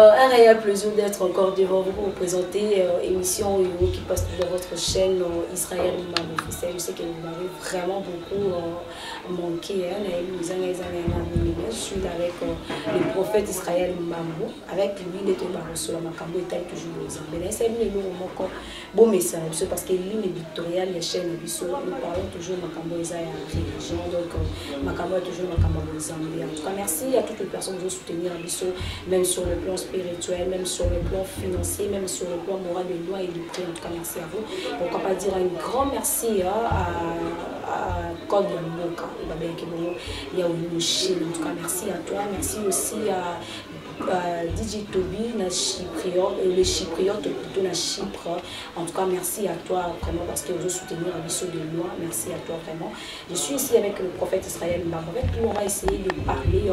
Un réel plaisir d'être encore devant vous pour vous présenter émission qui passe sur votre chaîne Israël Mambo officiel. Je sais que vous m'avez vraiment beaucoup manqué. Je suis avec le prophète Israël Mambo. Avec lui, il était sur la Makambo et toujours aux Zambéens. C'est un bon message parce que l'île éditoriale, les chaînes, nous parlons toujours de Makambo et religion. Donc, Makambo est toujours Makambo aux Zambéens. En tout cas, merci à toutes les personnes qui ont soutenu Abisso, même sur le plan spirituel, même sur le plan financier, même sur le plan moral de loi et du prix. En tout cas, merci à vous. Pourquoi pas dire un grand merci à Code Moka, il y a une Chine. En tout cas, merci à toi. Merci aussi à DJ Toby, le Chypriote plutôt na Chypre. En tout cas, merci à toi vraiment parce que vous soutenez la mission de loi. Merci à toi vraiment. Je suis ici avec le prophète Israël Mambo. Avec lui, on va essayer de parler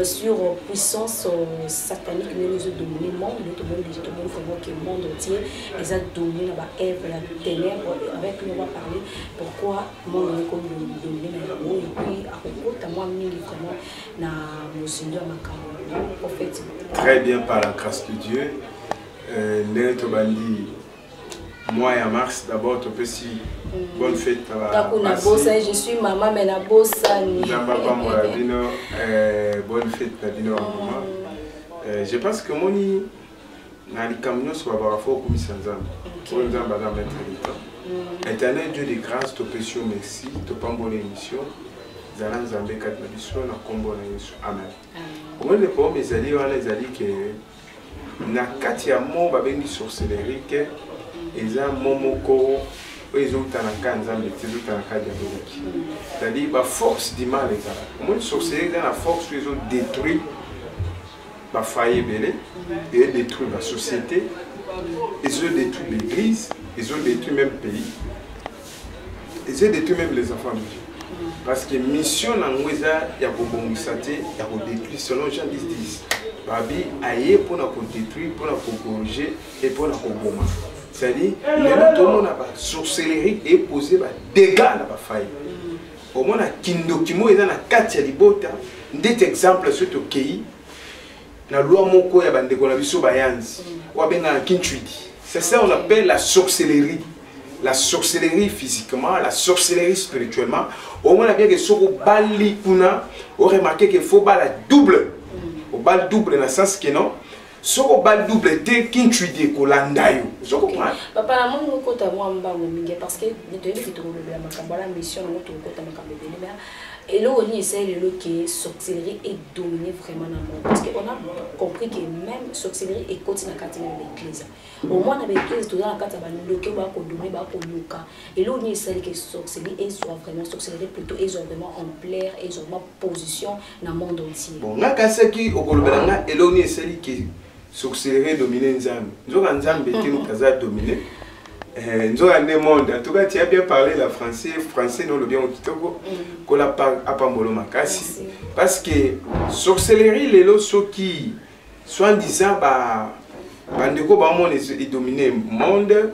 sur puissance satanique, mais nous avons dominé le monde, nous avons vraiment que le monde entier, ils ont dominé la Ève, la ténèbre. Avec lui, on va parler pourquoi le monde est comme dominé la haut. Et puis, à propos, tu as moi mis vraiment dans mon Seigneur Makambo. Très bien par la grâce de Dieu. Moi et à Mars, d'abord, tu peux si bonne fête. Je suis maman, mais la bosse. Bonne fête, je pense que mon camion soit fort comme ça. Éternel Dieu de grâce, tu peux merci, tu peux bonne émission. Zalan Zambé kat na biso na kombo na Yesu. Amen. Comment les pommes ezali wana ezali que na kati ya mo babengi sorcellerie que eza momoko ezo tanaka nzambe tezo tanaka diabolique. C'est-à-dire ba force du mal ezala. Comment sorcellerie dans la force ezo détruire ba foyer belé et détruire la société, ezo détruire l'église, ezo détruire même pays. Ezo détruire même les enfants de Dieu. Parce que mission n'angweza ya kobongisate ya kodétruire selon Jean 10:10. Babi aye pour na détruire, pour na corriger et pour na koboma. C'est-à-dire le tout monde a pas sorcellerie et poser ba dégâts na ba faille. Au moins na kindo kimo eza na kati ya libota ndete exemple sur to kei na loi moko ya bandeko na biso bayanzi. Wa benga kinchuidi. C'est ça on appelle la sorcellerie. La sorcellerie physiquement, la sorcellerie spirituellement. Au moins, on a bien que ce bali puna, on remarqué qu'il faut la double. Au bal double dans le sens que non. Ce bal double, t'es qui tu dis qu'on l'andaille. Vous comprenez? Papa, la maman nous compte à moi parce que nous devons faire la mission, nous devons faire et là, on essaie de que sorcellerie est dominée vraiment dans le monde. Parce qu'on a compris que même sorcellerie est continue à l'église. Au moins, dans l'église, tout dans la carte, et là, on essaie que sorcellerie est vraiment sorcellerie plutôt est vraiment en plaire, est vraiment position dans le monde entier. Bon, là, quand c'est qui au Colombiana, et là, on essaie que sorcellerie domine Nzambe. Nous avons Nzambe qui nous a dominé. Nous avons un monde. En tout cas, tu as bien parlé le français. Français, nous le bien au Kitoko. Qu'on a pas à Pambolo Makasi. Parce que sorcellerie, les lots qui, soit disant, bandeko ba monde est dominé monde.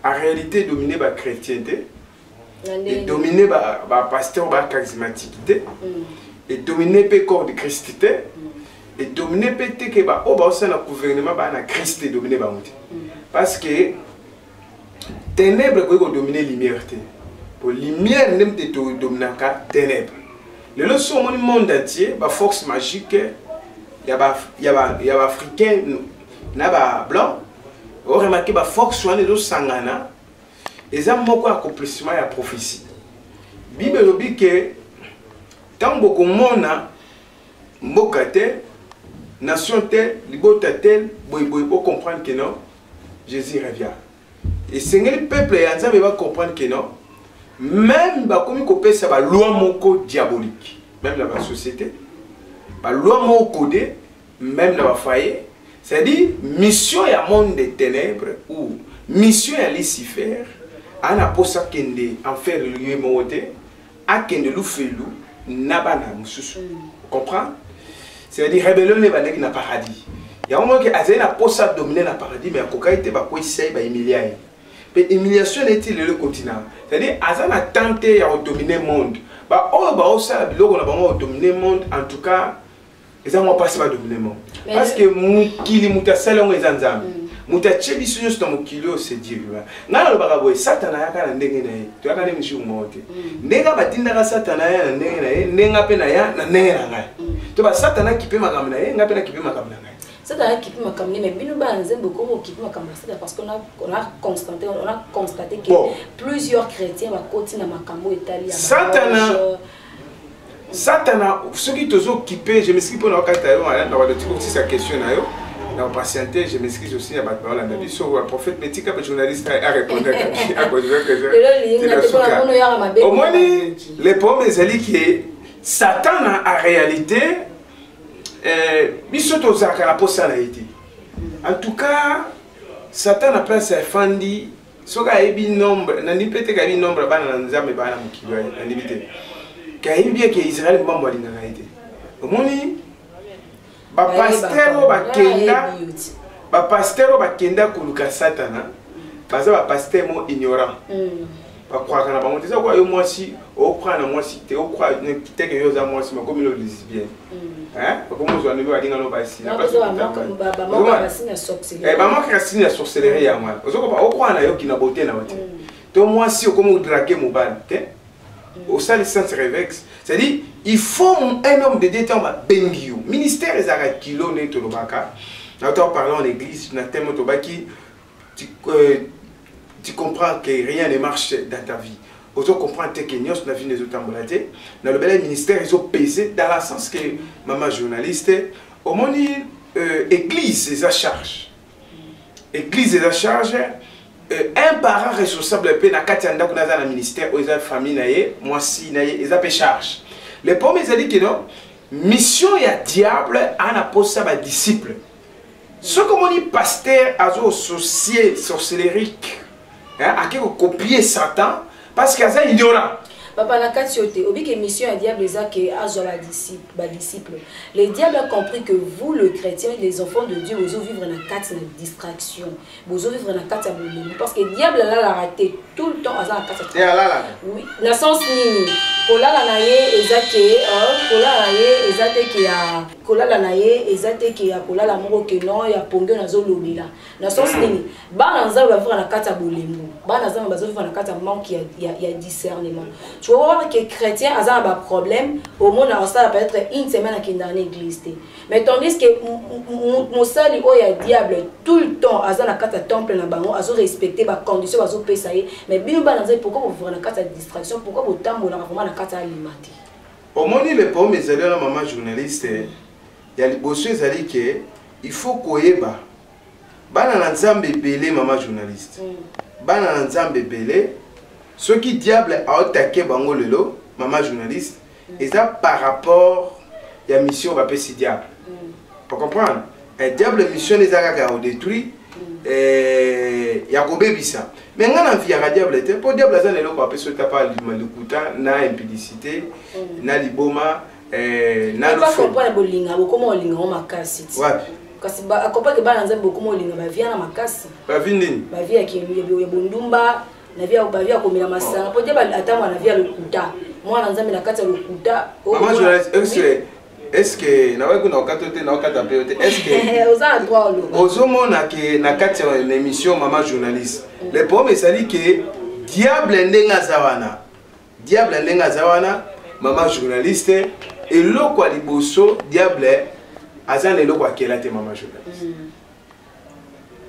En réalité, dominé par chrétienté. Et dominé par pasteur par charismatique. Et dominé par corps de christité. Et dominé par te que ba au sein du gouvernement ba na Christ dominé ba monte. Parce que ténèbres qui dominer lumière. Pour lumière n'aime te dominer qu'à ténèbres. Le leçon du monde entier, la force magique, il y a africain, il y a blanc. On remarque la force soit les sangana. Et ça beaucoup accomplissement la prophétie. Bible dit que tant beaucoup monde mbokate nation telle, libota telle, pour comprendre que non, Jésus revient. Et c'est le peuple et va comprendre que non, même comme il ça va loi moko diabolique, même dans la société, la loi moko codée, même dans la foyer, c'est-à-dire mission à monde des ténèbres ou mission à Lucifer, à na posa kende en faire le lieu monté, à kende lou felou, nabana mususu. Comprends? C'est-à-dire rébellion n'est pas dans le paradis. Il y a un moment que Azéna posa dominer le paradis, mais à Kokaïte va quoi essayer va humilier. Mais l'humiliation est-il le continent? C'est-à-dire, Azan a tenté de dominer le monde. On a dominer le monde, en tout cas, eza mo passe ba dominer monde parce que mukili mutasala ngo eza nzambe mutache biso nyonso na mokili oyo c'est Dieu ngana lobaka boye satana yaka na ndenge na ye toyaka nde mishu mote ndenge batindaka satana ya na ndenge na ye ndenge mpe na ya na ndenge na ngai to ba satana kipe makambo na ye ngape na kipe makambo na ngai satana kipe makambo mais bino ba nzembo ko kipe makambo ça parce qu'on a constaté que plusieurs chrétiens ba koti na makambo etali ya Satana, ceux qui te ont kippé, je m'excuse pour nous avoir aussi sa question. Dans patienté, je m'excuse aussi à Batman. On a dit sur le prophète métique, le journaliste a répondu à cause de au moins, les pommes, les qui est Satan en réalité, en tout cas, Satan a pris sa fandi. Soka ebi nombre, nani peut-être qu'il y a nombre bana nzambe bana mukilo en limité. Qu'il bien que Israël mbambo alingaka ete. Omoni ba pasteur bakenda koluka Satana. Baza ba pasteur mo ignorant. Ba croire na bango teza kwa yo mwasi, o croire na mwasi te, o croire ne kite que yo za mwasi ma comme le lesbienne. Hein? Comme on zoa no alinga no basi. Na pas ba mo Christine ya sorcellerie ya mwana. Ozoko ba o croire na yo ki na beauté na wote. To mwasi o comme draguer mobile, te? Au sein du sens révex, c'est-à-dire il faut un homme de Dieu en bengio. Ministère des arrêts kilo ne to lobaka. Nous parlons en église, na thème tobaki. Tu comprends que rien ne marche dans ta vie. Autant comprendre que nous na vie des autres ambulatés. Dans le bel ministère ils ont pesé dans le sens que maman journaliste au monde église les a charge. Église les a charge. Un parent responsable pe na katanda kuna za na ministère aux famille naie moi si naie ils a charge les pommes ils a dit que non mission ya diable en aposta ba disciple ce comme on dit pasteur azo associé sorcellerique hein a quelque copier Satan parce que ça ignorant papa na kati yote obi que mission ya diable eza que azo ba disciple les diables a compris que vous le chrétien les enfants de Dieu vous vivre na kati na distraction vous vivre na kati ya bolingo parce que diable là la raté tout le temps aza na kati ya là oui na sens nini kolala na ye eza que kolala na ye eza te que ya kolala na ye eza te que ya kolala moko que non ya pongo na zo lobila na sens nini bana nzambe ba vivre na kati ya bolingo bana nzambe ba zo vivre na kati ya manque ya discernement. Tu vas voir que les chrétiens ont un problème, au monde ça peut être une semaine qui est dans l'église. Mais tandis que Moussa dit oh il y a diable tout le temps à la carte temple na bango, à respecter les conditions, à payer. Mais bien pourquoi vous voulez la carte de distraction, pourquoi vous tambour vraiment la carte alimentaire. Au moment où les pommes les allées la maman journaliste, il y a les bosses allées que il faut koyeba. Bana nzambe belé maman journaliste. Bana nzambe belé. Ce qui diable a attaqué bango lelo, maman journaliste, et ça par rapport à la mission va passer diable. Pour comprendre, le diable mission les a détruit, et il y a ça. Mais quand on vit à diable, pour diable ça n'est pas parce que tu pas le couta, na impudicité, na liboma, na le feu. Pas comprendre bolinga, comment on linga on makasi. Ouais. Kasi ba akopa ke ba nzembe beaucoup mo linga ba via na makasi. Ba vindini. Ba via ki bundumba. Na via ubavia komila masanga po je ba atama na via lokuta mwana nzambe na kata lokuta maman journaliste est-ce que na weku na okatote na okata peote est-ce que oza droit lo ozomona ke na kati ya l'émission maman journaliste le problème c'est que diable ndenga zawana maman journaliste et loko liboso diable azana loko akelate maman journaliste.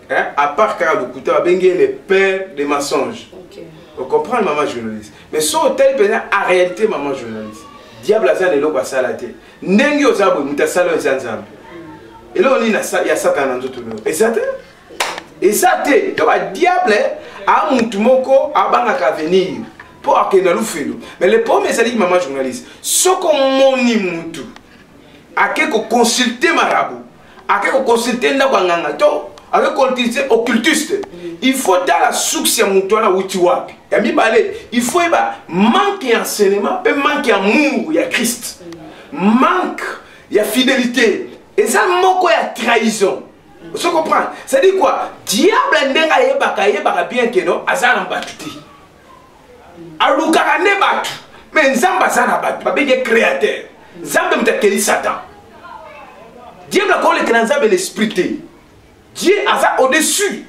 Hein? À part car le couteau a bengué les pères des mensonges. Okay. Vous comprenez maman journaliste. Mais sur tel pays en réalité maman journaliste. Diable a zane loko salate. Nengi ozabo muta salo zanzam. Et là on y a Satan dans tout le monde. Et Satan? Et Satan, donc diable a mutu moko abanga ka venir pour akena lufelo. Mais le premier c'est dit maman journaliste. Ce qu'on moni mutu a quelque consulter marabout. A quelque consulter ndabanganga to avec occultiste, il faut dans la source ya mutwana wutiwapi. Ya mibale, il faut manquer enseignement, peut manquer amour, il y a Christ. Manque, il y a fidélité. Et ça manque il y a trahison. Vous comprenez? Ça dit quoi? Diable ndenga yebaka bien que non, azana mbatuti. Alukaka ne batu. Mais nzamba zana batu, babenge créateur. Nzamba mtakeli Satan. Dieu a collé que l'esprit. Dieu a ça au-dessus.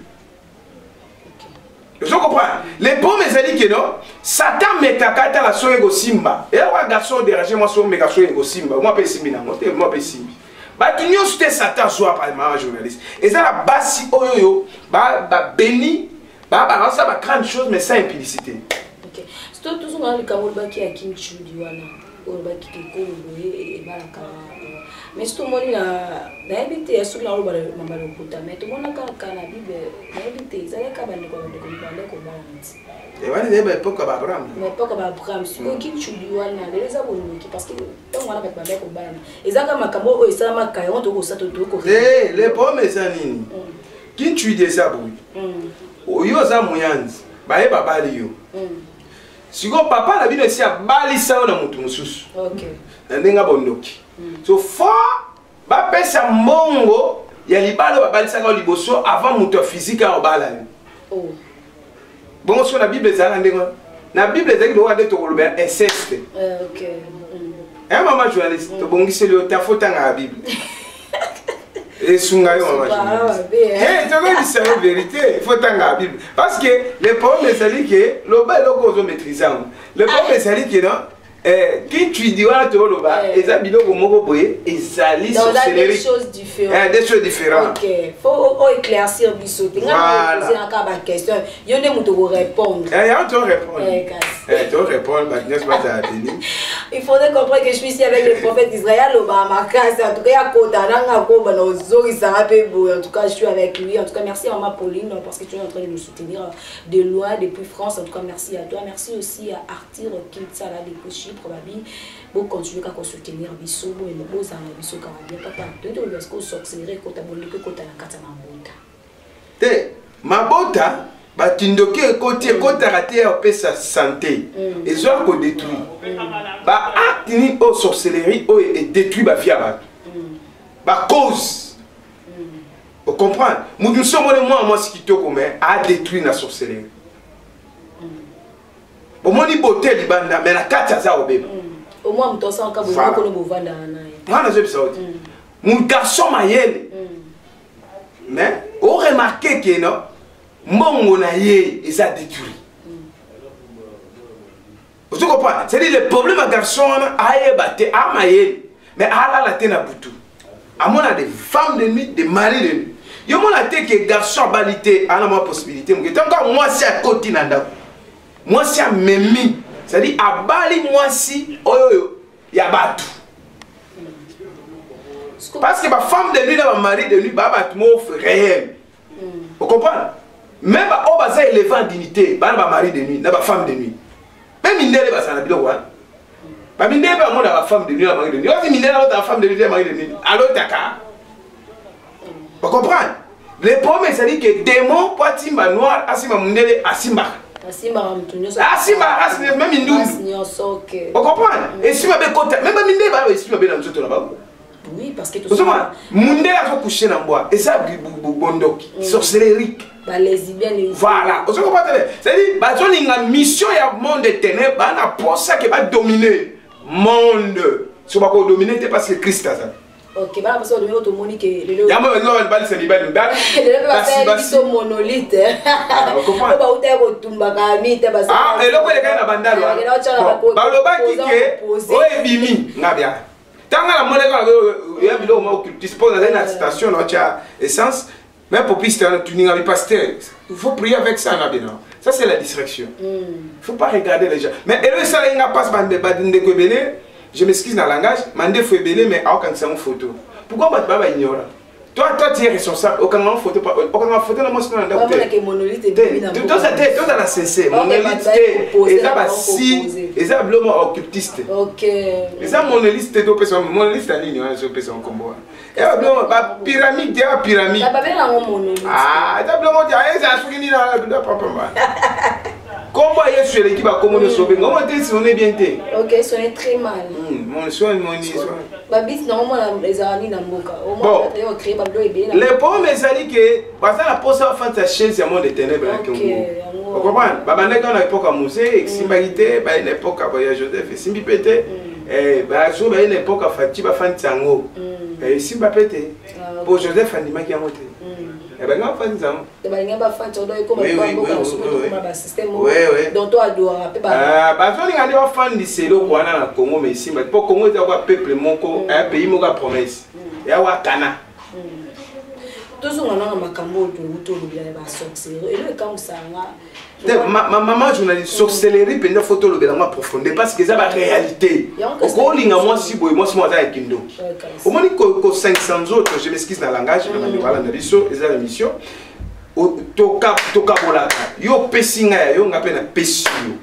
Je comprends. Les pommes me disent que non, Satan me kakata la soye go simba. Et là, garçon dérangé moi so me ka soye go simba. Moi pe simbi na moi pe simbi. Ba tu n'y osté Satan soit par ma journaliste. Et ça la basi oyoyo ba béni ba ça ba grande chose mais sans impudicité. OK. C'est toujours dans le Cameroun ba qui a kinchu diwana. O ba qui ko et ba la ka. Mais tout le monde a habité à ce que l'on a mama le puta mais tout le monde a la Bible habité ça les cabane ko de ko ba et voilà des époques à Abraham mais pas comme Abraham si ko kinchu diwana les aboniki parce que tant on a pas ba ko ba et ça comme makambo o ça makaya on to ko ça to ko les pommes ça nini kinchu de ça boui oyo za muyanzi ba e baba liyo siko papa na bino si abali sao na mutu mususu OK ndenga bondoki so fort ba pesa mbongo ya libalo babalisaka liboso avant mutu physique a obala oh bon sur la Bible ezala ndenga na Bible ezali lo ade to koloba inceste OK maman journaliste to bongisi le ta faute na Bible et sunga yo maman journaliste to ko dire la vérité faut tanga Bible parce que les problèmes ezali que lo ba lo ko zo maîtriser le problème ezali que non qui tu dis ouais tu vois les habitants comme moi boyer et salis des choses différentes des choses différentes OK faut éclaircir biso tinga poser encore la question yo ne muto répondre on te répondre tu répondre maintenant pas à tenir il faudrait comprendre que je suis ici avec le prophète d'Israël au Bahamas en tout cas ya kota nanga ko bana ozori ça va en tout cas je suis avec lui en tout cas merci à maman Pauline parce que tu es en train de nous soutenir de loin depuis France en tout cas merci à toi merci aussi à Arthur Kintsala depuis probablement pour continuer à soutenir biso bo et bo za biso ka bien papa tout le parce que sorcellerie ko taboni ko ta na kata mabota te mabota batindoki côté côté raté au pesa santé et zo ko détruit ba acte ni au sorcellerie o et détruit ba vie ba cause vous comprenez nous sommes moi ce qui te commet a détruit la sorcellerie. Au moins il beauté libanda mais la carte ça au bébé au moins on sent quand vous connaissez vos vanda na na je ça mon garçon mayel mais on remarqué que non mongo na yé ils a détruit vous comprenez c'est dire le problème à garçon a ébaté a mayel mais a la tena butu à mon a des femmes de nuit des maris de nuit yo mon a té que garçon balité a la possibilité tant moi c'est à côté nanda moi si a memi c'est-à-dire à bali moi si oyo ya batu parce que ma femme de nuit ma mari de nuit ba batu mo réel vous comprenez même au basa élevé en dignité ba mari de nuit na ba femme de nuit même indele ba sana bilo wa ba mindele ba mo na ba femme de nuit na mari de nuit aussi mindele na femme de nuit na mari de nuit alors taka vous comprenez le problème c'est-à-dire que démon poitimba noir asima mindele asimba Asimba même une vous comprenez et si ma be côté même minde ba si ma be na nzoto là-bas oui parce que tout ça munde la ko coucher na bois et ça bondoki sorcellerie ba lesbienne voilà vous comprenez c'est-à-dire ba zo linga mission ya monde de ténèbres ba na pour ça que va dominer monde so ba ko dominer parce que Christ a ça. OK, bah parce que on doit monique le ya mo no ba se libali ba basi monolithe ba uta ko tumba ka mita basi et le ko le kana bandalo ba lo ba kike o ebimi ngabia tanga la molega ya bilo mo dispose dans une station là tu as essence mais pour piste tu n'as pas pasteur il faut prier avec ça là bien ça c'est la distraction il faut pas regarder les gens mais et ça il n'a pas bande ba ndeko belé je m'excuse dans le langage, mandé faut belé mais aucun c'est une photo. Pourquoi pas baba ignore? Toi tu es responsable, aucun photo pas aucun photo dans mon stand up. Que monolithe est tout ça tout dans la CC, monolithe et ça va si et ça blanc occultiste. OK. Et ça monolithe de personne monolithe en ligne je peux en combo. Et blanc ba pyramide ya pyramide. Ça va bien dans monolithe. Ah, ça blanc dia ça soukini na papa. Comment est-ce que l'équipe a comment sauver? Comment est-ce qu'on est bien té? OK, ça est très mal. Mon soin mon soin. Babis normalement les amis na mboka. Au moins on crée bablo et bien. Les pauvres ça dit que parce que la pose ça fait sa chaise à monde de ténèbres là Congo. Vous comprenez? Baba nek dans l'époque à musée, Simbagité, ba une époque à voyage Joseph et Simbi pété. Ba jour ba une époque à Fatiba Fantsango. Et si Mbappé était pour Joseph Andima qui a monté. Et ben non, fan ça. De balinga ba fan todo ko ba ba système. Oui. Donc toi doit rappeler ba. Ba zo linga de fan di selo ko na Congo mais si mais pour Congo ça quoi peuple moko un pays moko promesse. Ya wa kana. Toujours on a makambo to lobia ba sorcellerie et le quand ça maman journaliste sorcellerie pendant photo le bélango profondeur parce que ça va réalité au linga moi si boy moi ça est kindo au moins que 500 autres je m'excuse dans le langage mais voilà na biso et ça l'émission toka bolaka yo pesinga yo nga pe na pesio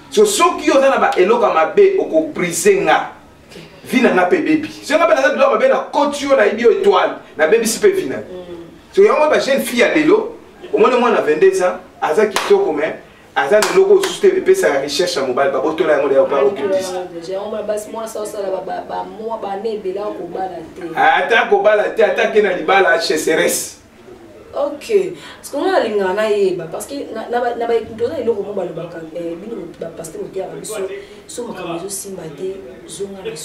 so soki yo na ba eloka mabe oko brisenga vina na pe baby so nga pe na bilo mabe na kotio na ibio étoile na baby si pe vina so yo ba jeune fille à lelo au moins moi na 22 ans aza kitoko mais aza le logo juste et sa recherche à mobile ba boto la ngole pas occultiste moi bas moi ça ba moi ba ne bela ko bala te ata ko bala te ata ke na libala HSRS. OK parce qu'on a lingana yeba parce que na ba ndona iloko mo ba le baka bino ba pasteur otia ba biso so makamazo simba te zonga na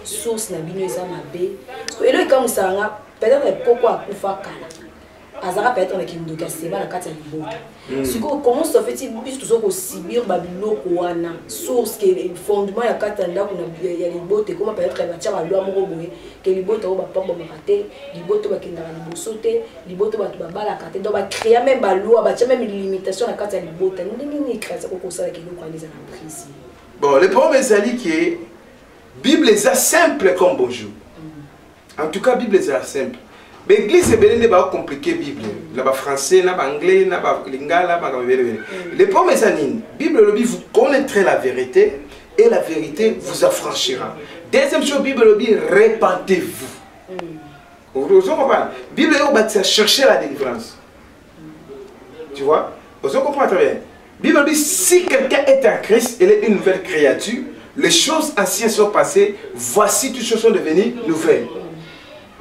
source na bino eza mabe parce que elo ikamusanga peut-être pourquoi akufa kana azara peut-être avec une docation na kati ya libota siko comment ça fait-il bis tout ça ko sibir babiloko wana source que fondement ya kati ya ndako na ya libota comment peut-être ba tia ba loi moko boye que libota ba pamba makate libota ba kinda na bosote libota ba ba bala kate donc ba créer même ba loi ba tia même limitation na kati ya libota ndenge créer ça ko sala ke ko aliza na prise. Bon le problème est que Bible est simple comme bonjour. En tout cas Bible est simple. L'église est bien compliquée Bible. Là-bas français, là-bas anglais, là-bas lingala, là-bas le problème est que Bible le dit vous connaîtrez la vérité et la vérité vous affranchira. Deuxième chose Bible le dit répentez-vous. Vous comprenez? Bible le dit chercher la délivrance. Tu vois? Vous comprenez très bien. Bible dit si quelqu'un est en Christ, il est une nouvelle créature. Les choses anciennes sont passées, voici toutes choses sont devenues nouvelles.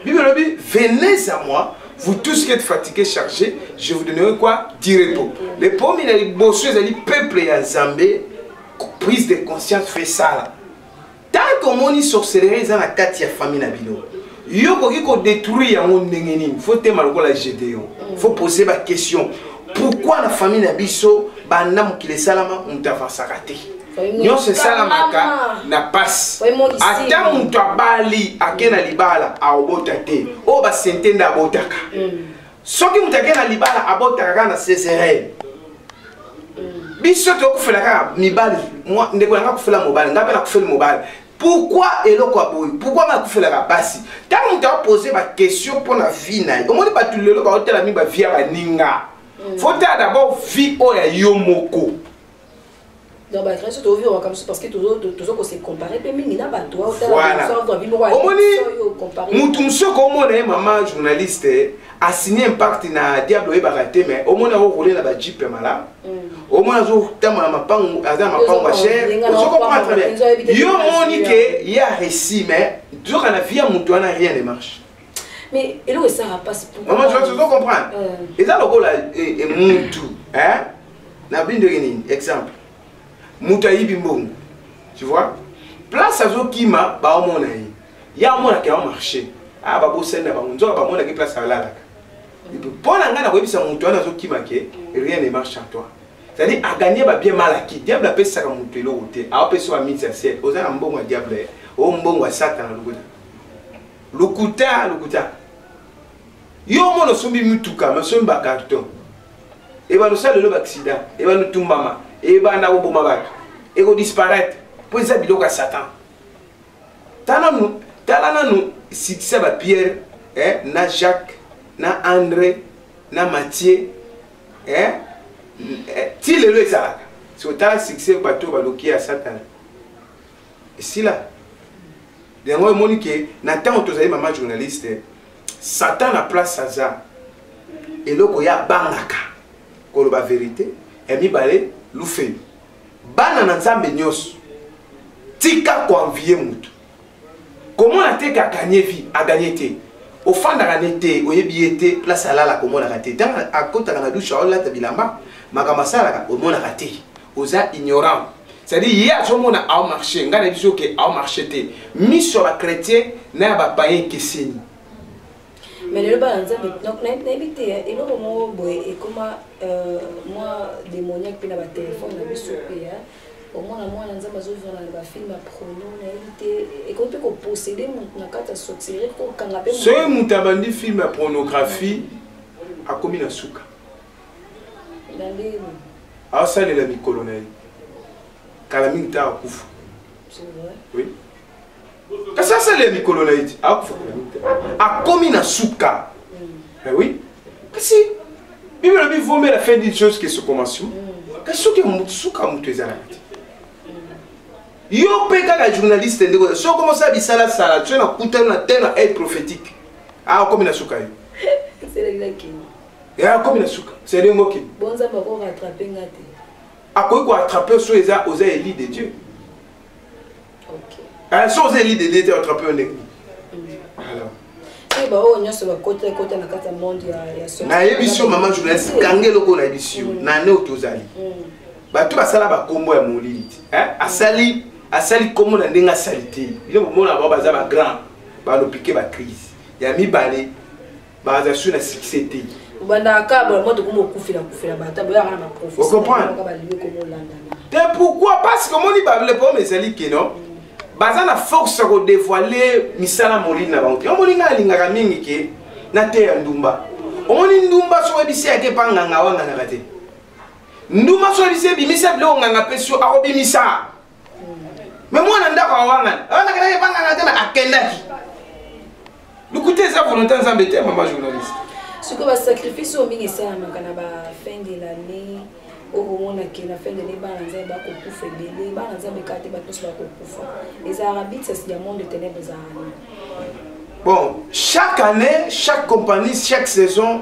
Bible dit, venez à moi, vous tous qui êtes fatigués, chargés, je vous donnerai quoi? Du repos. Les pauvres, les bossus, les peuples et les zambés, prise de conscience, fait ça. Tant qu'on y sorcellerie, ils ont la carte de famille. Il faut détruire un monde. Il faut la Gédéon. Il faut poser la question. Pourquoi la famille Nabiso, Banam qui les salama, on t'a fait s'arrêter? Nyo se salamaka na passe ata muntu abali akena libala abota te o ba sentenda abotaka soki muntu akena libala abotaka na CCRL biso to kufela ka mibali moi ndeko nga kufela mobali ngabe na kufela mobali pourquoi eloko aboyi pourquoi ma kufela ka basi tant muntu a poser ba question pour la vie na omoni batulelo ba hotela mi ba via ba ninga faut d'abord vie o ya yomoko. Donc, parce que toujours se comparer, mais voilà. Maman journaliste a signé un pacte na diable et baraté, mais au moins on a roulé la jeep malade. Au moins on a cher. Yo monique il y a récit mais toujours la vie à Moutouana rien ne marche. Mais et là ça passe pour maman je dois comprendre. Et ça le rôle est Moutou, hein? Na bin de exemple. Moutaïbi Mbongo, tu vois? Place à Zokima, bah au monde il y a un monde qui a marché. Ah bah bossé n'a pas on doit pas monde qui place à là. Pour la gana web ça Moutaïna Zokima qui rien ne marche à toi. C'est-à-dire à gagner bah bien mal acquis. Diable appelle ça comme Moutelo côté. À appeler soit mis à ciel. Aux un bon diable. Au bon à Satan le kuta. Yo mon sombi mutuka, me sombi carton. Et bah nous ça le accident. Et bah nous tombama. Et bah na oboma bato et go disparaître pour ça biloka Satan talana nous si ça ba Pierre na Jacques na André na Mathieu ti le ça c'est ta succès bato baloki à Satan et si là les moi monique na tant tozali maman journaliste Satan a place à ça et loko ya bangaka ko ba vérité et mi balé Loufé. Bana nanzambe nyos. Tika ko envier mutu. Comment la te ka gagner vie, a gagner te. Au fond da ganete, o yebiete, place ala la comment la raté. Dans à côté na douche la ta bilamba, makama sala ka o mona raté. Oza ignorant. c'est-à-dire il y a tout le monde a marché ngana biso que a marché té mis sur la chrétien na ba païen que c'est mais le balance donc n'habité et le moment boy et comment moi démoniaque puis na ba téléphone na biso pe au moins moi dans un maison dans ba film à prono n'habité et quand tu peux posséder mon na carte sortir ko kangapé c'est mutabandi film à pornographie a commis na suka ah ça les amis colonel Kalamine ta akufu. C'est vrai. Oui. Qu'est-ce que c'est les amis colonel akufu. A commis na suka. Oui. Qu'est-ce que Bible le vaut mais la fin d'une chose qui se commence. Qu'est-ce que musuka mutezala. Yo peka la journaliste ndeko. So comment ça bisala sala, tu na kutana na tena aide prophétique. Ah commis na suka. C'est là qui. Ya commis na suka. C'est les mots qui. Bon ça va ko rattraper ngate. À quoi qu'on attraper sur les élus de Dieu. Ok. Alors, sur les élus de Dieu, attraper un église. Alors. Et bah, on y a ce côté na carte monde ya. Na émission maman journaliste kangé loko na émission na ne otozali. Ba tout basala ba kombo ya molili. Asali kombo na ndenga salité. Il mo na ba baza ba grand. Ba no piquer ba crise. Ya mi balé. Ba za sur na succès. Vous comprenez? Pourquoi? Parce que mon livre le problème c'est que non. Baza na force ko dévoiler misala molini na bantu. Yo molinga lingaka mingi ke na te ya ndumba. Omoni ndumba so ebisi ake panganga wanga na kate. Ndumba so ebisi bimisa bilo nganga pesio akobimisa. Mais moi nanda kwa wanga. Wana kana panganga tena akendaki. L'écoutez ça volontaire zambete maman journaliste. Ce que va sacrifice au ministre à la fin de l'année, au moment où la fin de l'année, les Arabes, c'est un monde de ténèbres. Bon, chaque année, chaque compagnie, chaque saison,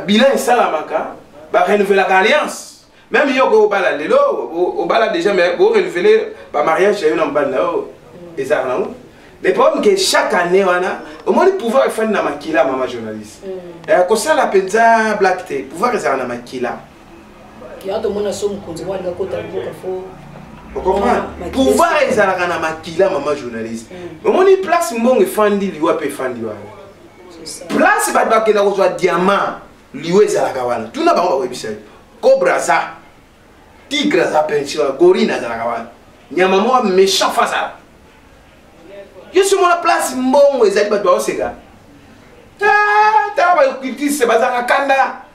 bilan et salamaka, va renouveler l'alliance. Même si vous avez déjà renouvelé le mariage, il y a les Arabes. Le problème c'est que chaque année, au moins le pouvoir est fait dans maquila, maman journaliste. Comme ça, la penza black tape, pouvoir est dans maquila. Vous comprenez? Pouvoir est dans maquila, maman journaliste. Au moins il place mon fandi, lui peut fandi. Place pas de baquet dans diamant, lui est à la kawana. Tout n'a pas envie de cobra ça, tigre ça pension, gorille à la kawana. Nyamamo méchant face à. Je suis à la place, bon, les alibats doivent se gars. Ah, va cultiver, c'est pas un kanda.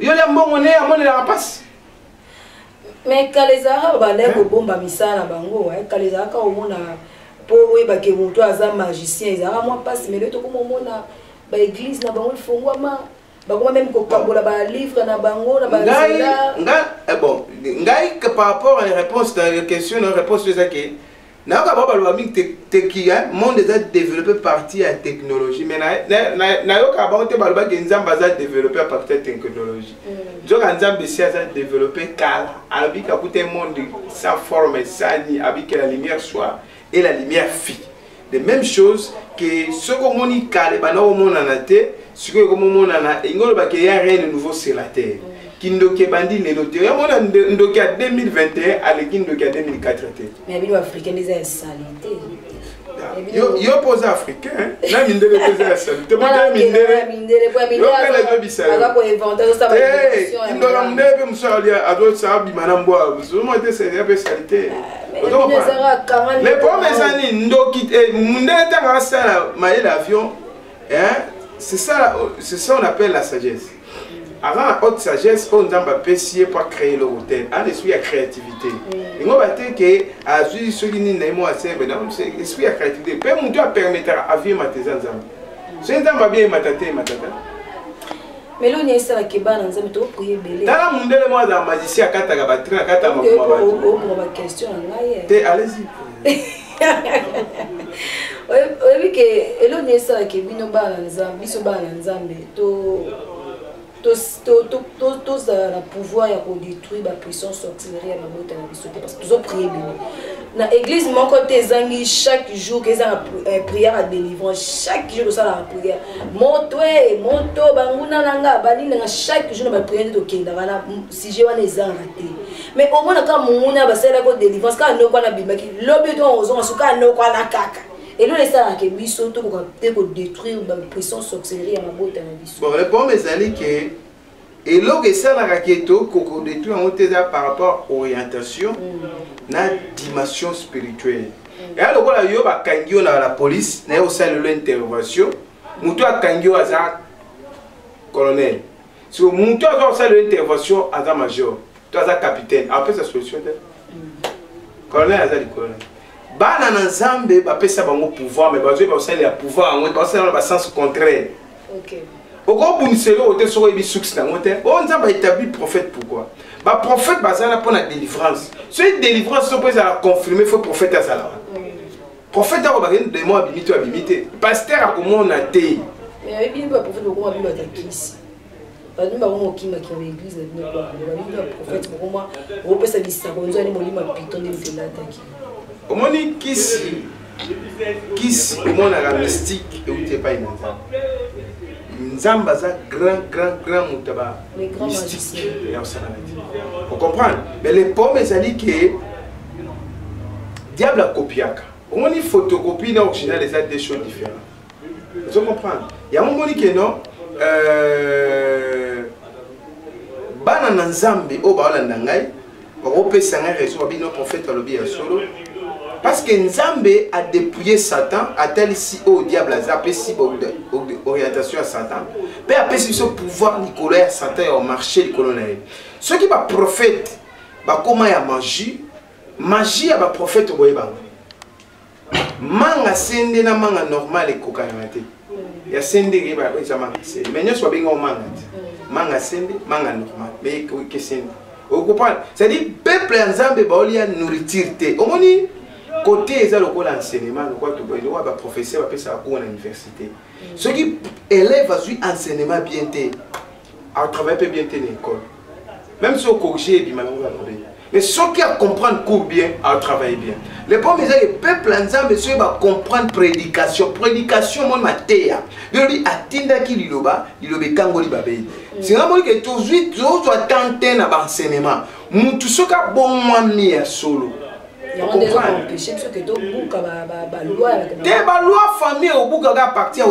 Il y a un bon, on est à mon passe. Mais quand les Arabes, les bombes misala bango, quand les Arabes, au monde pour oui, que mon toit est magicien, les Arabes, moi passe, mais le tout comme on a, l'église n'a pas eu fond, moi même qu'on la livre na bango, na bango. Bon, que par rapport à les réponses, les questions, les réponses de ça qui na ka baba lo ami tekia monde déjà développé partie à technologie mais na yo ka ba te balba ke nzamba za développé à partir de technologie jo ka nzamba si za développé kala abi ka coûter monde sa forme ça ni abi que la lumière soit et la lumière fit de même chose que ce que moni kale bana o mona na te ce que comme mona na ingolo ba ke ya rien de nouveau sur la terre Kindoke bandi les lotés. Il y a Ndoki à 2021 à l'Indoki à 2004. Mais les Africains les a salité. Yo pose africain. Là minde le pose la salité. Moi minde alors pour inventer ça va être Indola minde pe musali ado sabi manamboa. Moi te c'est un peu salité. Les premiers années Ndoki minde ta ça mailler l'avion. C'est ça on appelle la sagesse. Avant la haute sagesse, on a apprécié pour créer le hôtel. En esprit de créativité. Et on va dire que à celui qui n'est pas assez, c'est l'esprit de créativité. Peut mon Dieu permettra à vivre ma tes enfants. C'est un temps bien matata. Mais là, il y a ça qui est bas dans un métro pour y belé. Dans le monde, moi, dans ma magicien, à Kata Gabatri, à Kata Maman. Ma question, allez-y. Oui, que là, il y a ça qui est bien bas dans un métro. Tous le pouvoir de détruire la puissance auxiliaire parce que tous ont prié. Dans l'église, mon côté, chaque jour, qu'ils ont une prière à délivrance, chaque jour, ça la prière. Monto, banguna nanga, banina, chaque jour, ma prière de Kenda, si j'ai un raté. mais au moins quand mon a basé la côte délivrance quand no kwana bimaki lobi to ozo suka no kwana kaka et là ça que biso to ko détruire ba pression sorcellerie à mabota na biso. Bon le problème c'est que et là que ça la raqueto ko détruire en teza par rapport orientation na dimension spirituelle. Et alors là yo ba kangio na la police na yo sala l'intervention muto akangio aza colonel. Si muto aza sala l'intervention aza major, to aza capitaine, après sa solution colonel aza di colonel. Bana na Nzambe ba pesa bango pouvoir mais bazo ba sala pouvoir en ba sala ba sens contraire. OK. Oko buniselo ote so ebi succès na mote. On Nzambe établi prophète pourquoi? Ba prophète bazala pour la délivrance. Ce délivrance so peut la confirmer faut prophète azala. Prophète a bagay de moi abimité. Pasteur a comment on a té. Mais ebi ba prophète ko abi ba takisi. Ba ndu ba mo kima ki l'église na bino ba prophète ko moi o pesa bisakonzo ani molima piton de la taki. Omoni kisi omona la mystique et où t'es pas une Nzamba za grand mutaba mystique. Vous comprenez? Mais les pommes ça dit que diable a copiaka. Omoni photocopie na original les a des choses différentes. Vous comprenez? Il y a un moment que non bana na Nzambe o ba olanda ngai ba pesa ngai réseau ba bino prophète alobi ya solo. Parce que Nzambe a dépouillé Satan, a tel ici au diable, a appelé si orientation à Satan. Mais a appelé ce pouvoir Nicolas, Satan au marché Nicolas. Ceux qui sont prophètes, comment il y a magie à prophète au Boyeba. Manga sende na manga normal et cocaïnate. Il y a sende qui va oui ça manga. Mais nous sommes bien au manga. Manga sende, manga normal. Mais que sende. Vous comprenez? C'est-à-dire peuple Nzambe ba olia nourriture te. Au moni côté ça le l'enseignement le quoi tu peux voir professeur va passer à cours à l'université ceux qui élèvent à suivre enseignement bien té à travailler peu bien té l'école même si au corriger du mal mais ceux qui comprennent cours bien à travailler bien le premier c'est que peuple ensemble ceux va comprendre prédication mon matéa de lui atteindre qui liloba kangoli babé c'est vraiment que toujours doit tenter na enseignement tout ce qui bon moi mis à solo. Il y a des empêchés parce que donc bouka ba loi loi famille au bouka à partir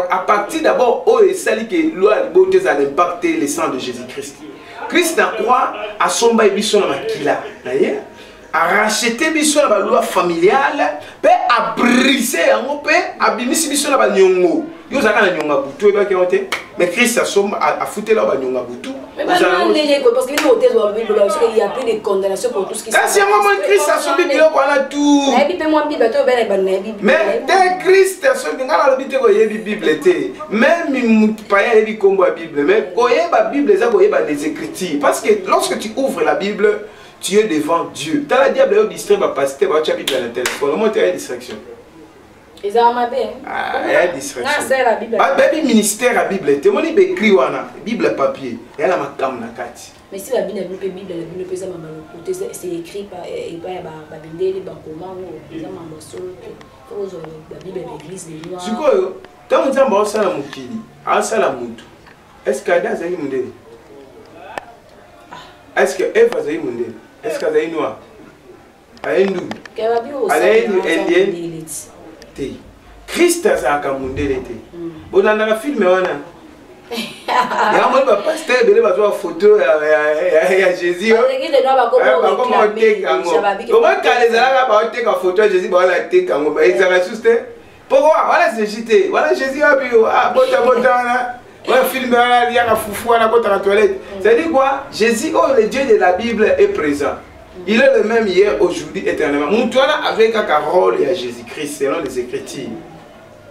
à partir d'abord oh et celle que loi beauté ça impacter le sang de Jésus-Christ. Christ na croix à somba et biso na makila d'ailleurs a racheter biso la loi familiale pe a briser yango pe a bimisi biso na ba nyongo yo zaka na nyonga butu ba kéonté mais Christ a somba a fouté là ba nyonga butu. Mais parce qu'il y a plus de condamnation pour tout ce qui se passe. C'est un moment Christ a sauvé bien qu'on a tout. Mais dès Christ a sauvé bien on a l'habitude de lire la Bible. Même pas y aller comme la Bible, mais quand y a la Bible, ça y a des écritures. Parce que lorsque tu ouvres la Bible, tu es devant Dieu. Dans la diable est distrait, va passer, va tu as Bible à la téléphone. Comment tu as une distraction? Ils ont ma bien. Ah, il y a distraction. Ah, c'est la Bible. Bah, baby ministère la Bible. Tu m'as dit écrit wana, Bible papier. Il y a la macam na kati. Mais si la Bible est Bible, la Bible peut ça côté c'est écrit par et pas ba bindeli ba comment ils ont ma solo. Faut la Bible est l'église les noirs. Sikoyo, tant Nzamba osala mukili, asala mutu. Est-ce que Adam zali mundele? Est-ce que Eve zali mundele? Est-ce que zali noir? Ayendu. Alien. Christ azaka mundele te. Bonanda la film wana. Ya mo ba pasteur bele ba zo photo ya Jésus. Comment kalezala ba teka photo ya Jésus ba la teka ngo ba ezala juste. Pourquoi? Voilà c'est JT. Voilà Jésus a bio ah bota wana. Ouais film wana ya fufu wana kota la toilette. Ça dit quoi? Jésus oh le Dieu de la Bible est présent. Il est le même hier, aujourd'hui, éternellement. Moutouana avec un rôle à Jésus-Christ, selon les Écritures.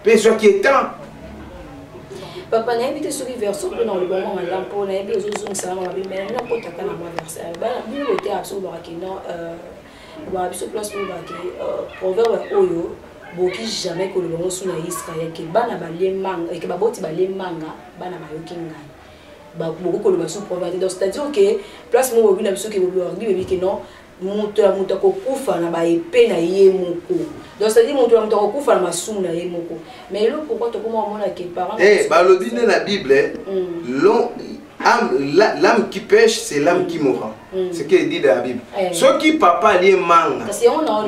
Mais ce qui est temps. Papa n'a invité sur les versets dans le moment où on a invité aux autres ça on a bien mais on peut taper dans le verset. Ben nous était absolument que non on a sur place pour que proverbe oyo boki jamais que le moment sous na Israël que bana balé manga et que baboti balé manga bana bayoki ngai. Beaucoup de personnes proverbe donc c'est-à-dire que place moi obi na biso que bobi ordi que non mutu kokufa na ba épée na ye moko. Donc c'est-à-dire mutu kokufa na masumu na ye moko. Mais là pourquoi tu comment on a que parents eh ba lobine la Bible l'âme qui pêche c'est l'âme qui mourra. ce qu'il dit dans la Bible. Ce qui papa lié manga.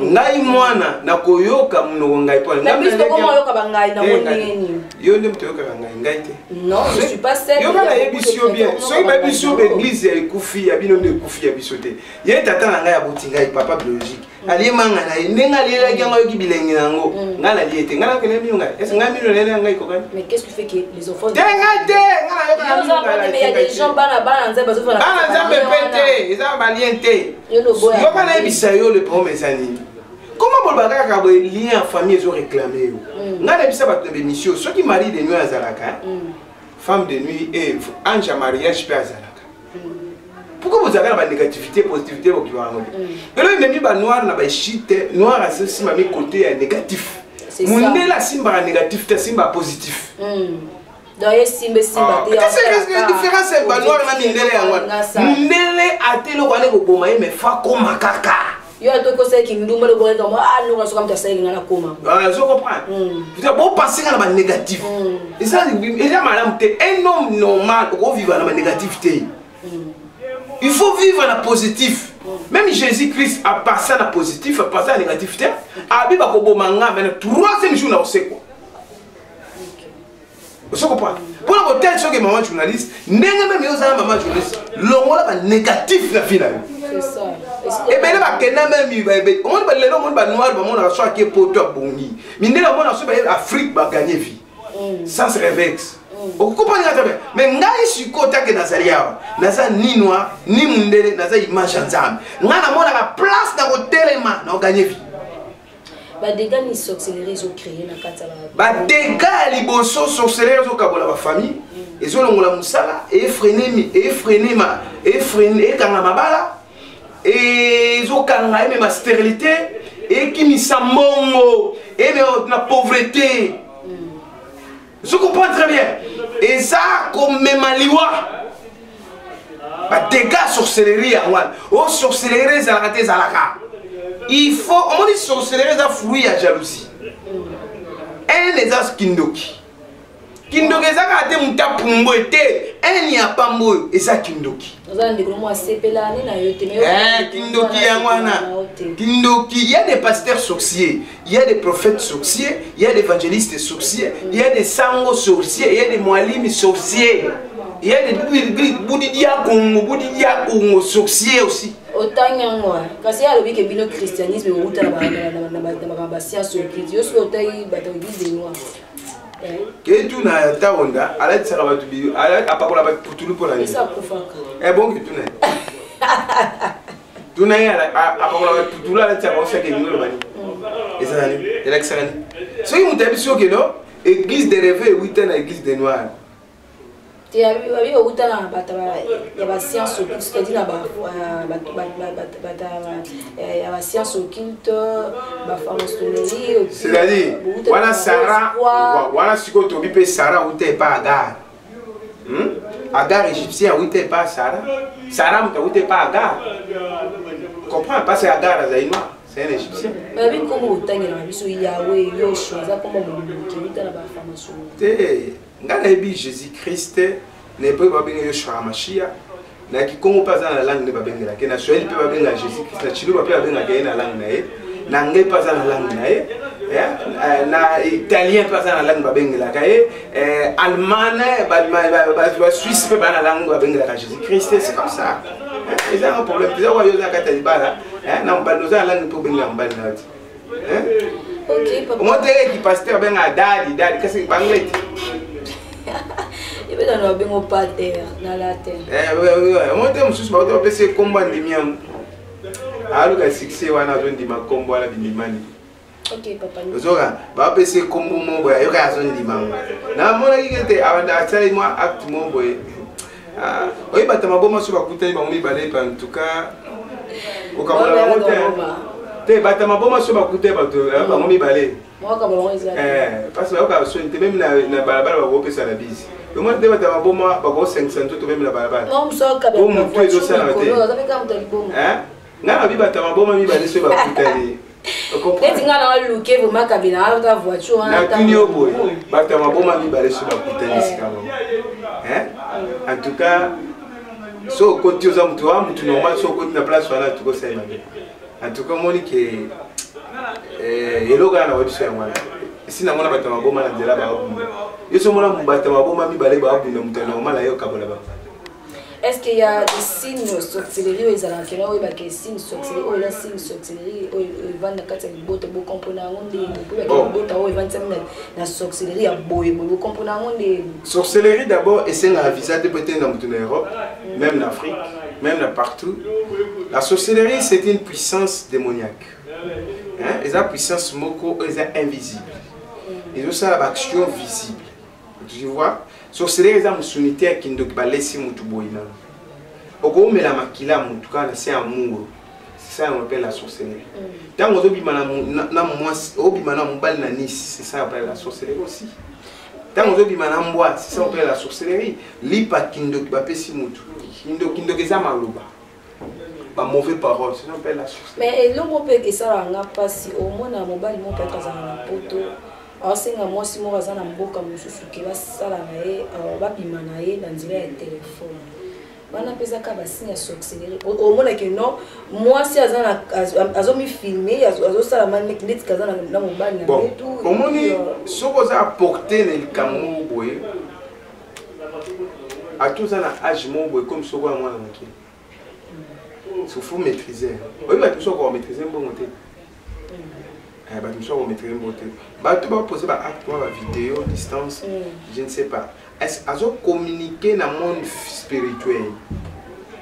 Ngai mwana na koyoka munoko ngai po. Mais puisque comment yoka bangai na woni. Yo ndem to yoka bangai ngai te. Non, je suis pas celle. Yo bana yebisio bien. So yebisio l'église ya ikufi ya bino de kufi ya bisote. Ye tata na ngai ya botinga papa biologique. Ali manga na ndenga lela ki ngai ki bilengi nango. Ngala liete ngala kene mi ngai. Est-ce ngai mi no lela ngai ko kan? Mais qu'est-ce qui fait que les enfants Denga te ngala yoka. Mais il y a des gens bana nzeba zo fala. Bana nzeba pete, eza baliente. Yo bana yebisa yo le promesse ani. Comment bon bagaka ka lien en famille ils ont réclamé. Ngala yebisa ba te mission, ceux qui marient de nuit à Zalaka. Femme de nuit et ange à mariage peut à Zalaka. Pourquoi vous avez la négativité, positivité au climat? Et là, il y a noir, na ba shite, noir à ce simba mes côtés négatif. Mon nez la simba négatif, ta simba positif. D'ailleurs, simba qu'est-ce que la différence c'est ba noir na mindele ya wana? Mindele atelo wana ko boma mais fa ko makaka. Yo ato ko sai king ndumba le ko comme ah non so comme ta sai ngana koma. Ah, je comprends. Tu as beau passer dans la négatif. Et ça il y a madame t'es un homme normal ko vivre dans la négativité. Il faut vivre dans le positif. Même Jésus-Christ a passé dans le positif, a passé dans la négativité. Abi ba ko bomanga mais troisième jour na oseko. Vous comprenez? Pour le côté de que maman journaliste, n'engue même yo za maman journaliste, longola ba négatif na vie na yo. C'est ça. Et ben là ba kena même yu ba be. On ba lelo mon ba noir ba mon na so ke poto bongi. Minde la mon na so ba Afrique ba gagner vie. Ça se révexe. Vous comprenez très bien. Mais ngai siko take nazalia. Naza ni noir, ni mundele, naza image nzambe. Ngana mona ka place na kotelema na gagner vie. Ba dégâts ni sorcellerie zo créer na katala. Ba dégâts liboso sorcellerie zo kabola ba famille. Ezo longola musala et freiner kanga mabala. Et zo kanga même ma stérilité et qui mi sambongo et na pauvreté. Je comprends très bien. Et ça, comme même Maliwa, des gars sorcellerie à moi. Oh, sorcellerie, ça a raté Zalaka. Il faut, on dit sorcellerie, ça fruit à jalousie. Un des as Kindoki. Kindoki, ça a raté mon tapumbo était. Un n'y a pas mot, et ça Kindoki. Kindoki, Kindoki, il y a des pasteurs sorciers, il y a des prophètes sorciers, il y a des évangélistes sorciers, il y a des sangos sorciers, il y a des moalimes sorciers, il y a des boudidiakons sorciers aussi. Autant y a moi, parce qu'il y a le que le christianisme ou ta la science occulte, je suis autant y bataille de noirs. Que tu n'as ta onda, à la tsara batubi, à la pas pour la pour tout le pour la vie. Eh bon que tu n'as. Tu n'as à pas pour la pour tout la tsara on sait que nous le bani. Et ça allait, et là que ça allait. Ce qui m'ont sûr que non, église des rêves 8 ans à église des noirs. Tu as vu au temps il y a la science occulte, c'est-à-dire la science occulte, la franc-maçonnerie. C'est-à-dire, voilà Sarah, voilà ce que tu dis, Sarah ou t'es pas Agar. Agar égyptien ou t'es pas Sarah. Sarah ou t'es pas Agar. Comprends pas c'est Agar à Zaïnois, c'est un égyptien. Mais oui, comment autant il y a Yahweh, Yoshua, comment on dit dans la franc-maçonnerie. Ngana Jésus-Christ ne peut pas bien Yoshua Mashiach. Na ki Congo pas dans la langue ne pas bien la. Na Swahili peut pas bien Jésus-Christ. Na Chilo pas bien la langue nae. Na Anglais pas dans la langue nae. Na Italien pas dans la langue pas bien la. Allemand, Suisse peut pas dans la langue pas bien la. Jésus-Christ c'est comme ça. Ils ont un problème. Ils ont eu un cataliba là. Non pas nous la langue pour bien la mbali na. Ok papa. Moi t'es qui pasteur ben à dadi qu'est-ce que anglais? Il veut dans le bon pater dans la terre. Oui. Moi t'es monsieur pas tu peux combat de miam. Alors que succès wana zone di makombo ala bindimani. Ok papa. Ozora ba pese kombo mo boya yo ka zone di mango. Na mona kikete abanda atali moi acte mo boye. Oui ba tama boma so ba kutani ba mo balé en tout cas. Au Cameroun monte. Te ba tama boma so ba kutani ba mo balé. Moi Cameroun ils parce que ba so même na balabala ba ko pesa la bise. Le monde de ta boma ba ko 500 tout même la balabala. Non so Cameroun. Comme tu es ça là. Hein? Na bi ba tama boma mi balé so ba kutani. Peut-être nga na luke vous ma cabine ta voiture na tunio boy. Ba tama boma mi balé so ba kutani sikamo. Hein? En tout cas so côté aux hommes toi tu normal so côté na place voilà tu sais en tout cas Monique hello gana wa biso yango si na mona batama boma na nzela ba yeso mona batama boma mi bale ba bunda mutu normal ayo kabola ba. Est-ce qu'il y a des signes sorcellerie aux alentours ou des signes sorcellerie ou des signes sorcellerie ou ils vendent la carte de botte pour comprendre on des botte ou ils vendent la sorcellerie à boy pour comprendre on des sorcellerie d'abord et c'est la visa de peut-être dans toute l'Europe même en Afrique même partout. La sorcellerie c'est une puissance démoniaque. Hein, et la puissance moko est invisible. Et donc ça l'action visible. Tu vois? Sorcellerie est une unité qui ne doit pas laisser mutu boina. Oko me la makila mutu kana c'est amour. C'est ça on appelle la sorcellerie. Tant on obi mana na moi obi mana mbal na Nice, c'est ça on appelle la sorcellerie aussi. Tant on obi mana mbwa, c'est ça on appelle la sorcellerie. Lipa kindo ba pesi mutu. Kindo keza maloba. Ba mauvais parole, c'est ça on appelle la sorcellerie. Mais l'homme peut que ça nga pasi au moins na mobile mon peut kaza na poto. Asenga moi si mo kaza na mboka mususu ke ba sala na ye ba bima na ye na nzela ya téléphone. Bana pesa ka ba signe sorcellerie. Au moins que non, moi si azana azo mi filmer, azo sala man nek net kaza na mobile na betu. Au moins soko za apporter le kamo boye. À tous en âge mon boye comme soko moi na moki. Il faut maîtriser. Oui, bah tout ça qu'on maîtriser un bon côté. Bah tout ça on maîtriser un bon côté. Bah tu vas poser bah acte toi vidéo distance, je ne sais pas. Est-ce qu'ils ont communiqué dans le monde spirituel,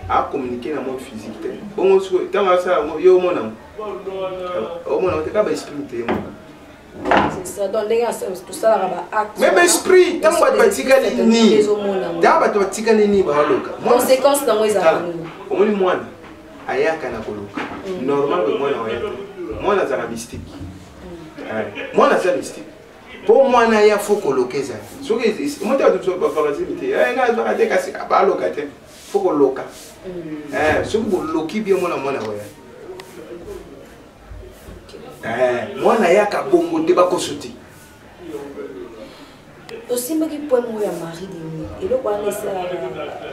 à communiquer dans le monde physique. Bon, tant ça, yo mon nom. Au moins on te capable d'exprimer. C'est ça. Donc les gars, tout ça là va acte. Même esprit, tant que tu tika ni. Tant que tu tika ni bah loka. Conséquence dans les amis. Au moins moi. Ayaka na koloka. Normal que moi na oyaka. Moi na za mystique. Moi na za mystique. Pour moi na ya faut coloquer ça. So que moi tu dois pas faire ça mais eh na zo ate kasi ba loka te. Faut coloca. So que loki bien moi na oya. Moi na ya ka bongo te ba ko soti. Aussi me qui point moi ya mari de nuit. Et le quoi laisser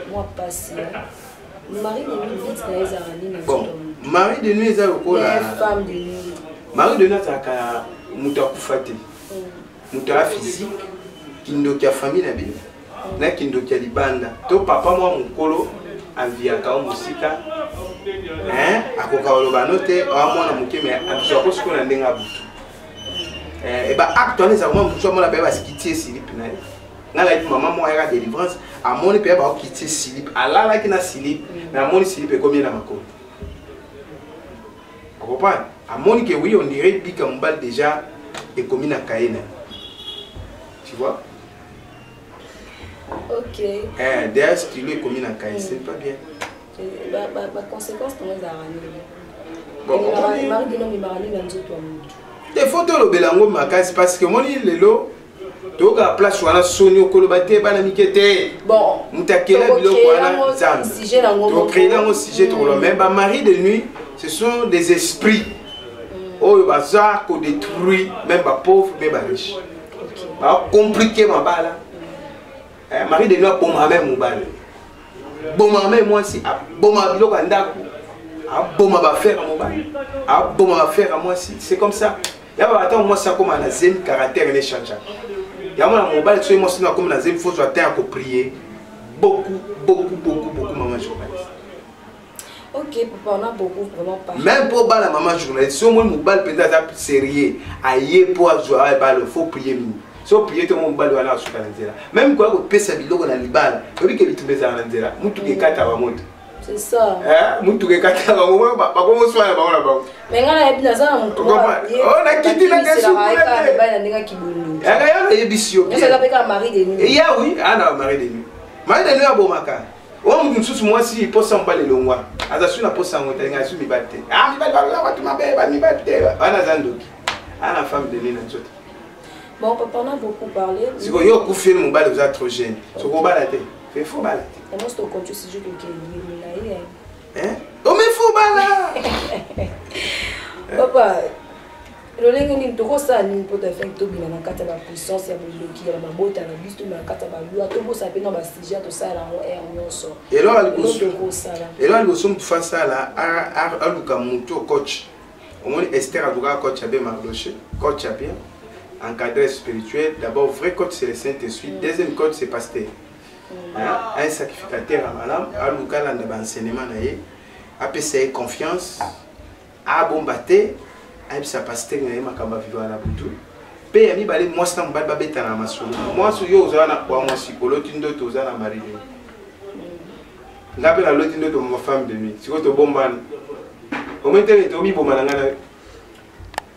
moi passer. Mari de nuit vite na ezarani na bon, mari de nuit eza lokola femme de nuit. Mari de nuit azaka mutu akufate. Mutu la physique kindoki ya famille na bino. Na kindoki ya libanda. To papa moi mukolo aviaka musika. Akoka oloba note amona muke me abiso ko siko na ndenga butu. Et ba acte on eza vraiment mutu amona ba skitie silip na. Ngala dit maman moi ya délivrance amoni pe ba quitter silip alala ki na silip na amoni silip e combien na makolo. Vous comprenez? Amoni que oui on dirait bika mbal déjà et commis na kaina. Tu vois? OK. Derrière ce qu'il est commis na kaina, c'est pas bien. Ba conséquence comment ça va. Bon, mari de nomi marani na nzoto wa mutu. Des photos lo belango makasi parce que moni lelo toka place wana soni okoloba te bana mikete. Bon, mutakela biloko wana zambe. Sujet na ngo. To créer un sujet to lo même ba mari de nuit, ce sont des esprits. Oh baza ko détruit même ba pauvre même ba riche. Ba compliqué ma bala. Mari de nuit a bomba même mobile. Bomba même moi si bomba biloko ndako. Bomba ba faire mobile. Bomba ba faire moi si c'est comme ça. Ya ba attends moi ça comme un zen caractère ne change. Ya moi mobile so moi sinon comme un zen faut attendre à prier. Beaucoup maman journaliste. OK, papa, on a beaucoup vraiment pas. Même pour la maman journaliste, si on mobile peut-être sérieux, aïe pour jouer il faut prier. So prier tout le monde balou na suka nzela. Même quoi ko pesa biloko na libala, obi ke bitumbe za nzela, mutu ke kata wa moto. C'est ça. Mutu ke kata wa moto ba ko mo swala ba ona ba. Mais ngana yebi na za mutu. Oh na kiti na kesu. Ba na ndinga kibundu. Ya yebisio. Ça s'appelle ka mari de nuit. Ya oui, ana mari de nuit. Mari de nuit abomaka. O mutu nsusu mwasi posa mbale longwa. Aza suna posa ngota nga su mi batte. Mi batte ba watu mabe ba mi batte. Ana zandoki. Ana femme de nuit na nzoto. Bon, papa, on a beaucoup parlé. Si vous avez fait mon bal, vous êtes trop jeune. Si vous avez fait faux bal. Et moi, je te compte si je te hein? Oh, mais faux bal. Papa, Le lengeni toko ça ni pour te faire to bila na kata ba puissance ya boloki ya ba bota na bisto na kata ba loi to bosa pe na ba sujet to ça la nyonso. Et là elle face à la à Luka Muto coach. Au moins Esther Aduga coach a bien marché, coach a bien encadré spirituel. D'abord vrai coach c'est le Saint-Esprit, deuxième coach c'est pasteur. Un sacrificateur à madame, à Luka là dans enseignement na yé, a payé confiance, a bombaté. Aïe ça pasteur na yema kamba vivre na butu pe yami balé moi ça mbal ba beta na masolo moi so yo ozana na kwa moi sikolo tindo to ozana mari ngabe la lotindo to ma femme de nuit siko to bombana o metele to mi bomana ngana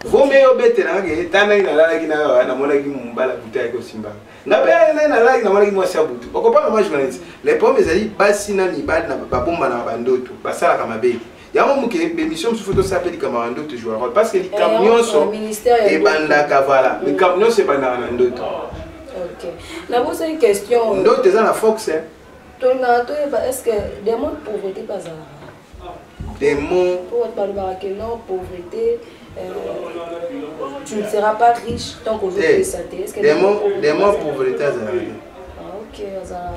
vome yo beta na ke tana ina la kina na mona ki mbala buta ko simba ngabe na la kina mona ki moi sa butu okopa ma journaliste les pommes ezali basi na mibali na ba bombana ba ndoto basala kama be. Il y a un moment qui est l'émission sur photo s'appelle les camarades d'autres joueurs parce que les camions sont et bandaka voilà les camions c'est bandaka d'autres. Ok. La bonne c'est une question. D'autres c'est la Fox hein. Est-ce que des mots de pauvreté pas ça? Des mots. Pour parler que non pauvreté tu ne seras pas riche tant qu'aujourd'hui ça t'est. Est-ce que des mots pauvreté ça? Ok, ça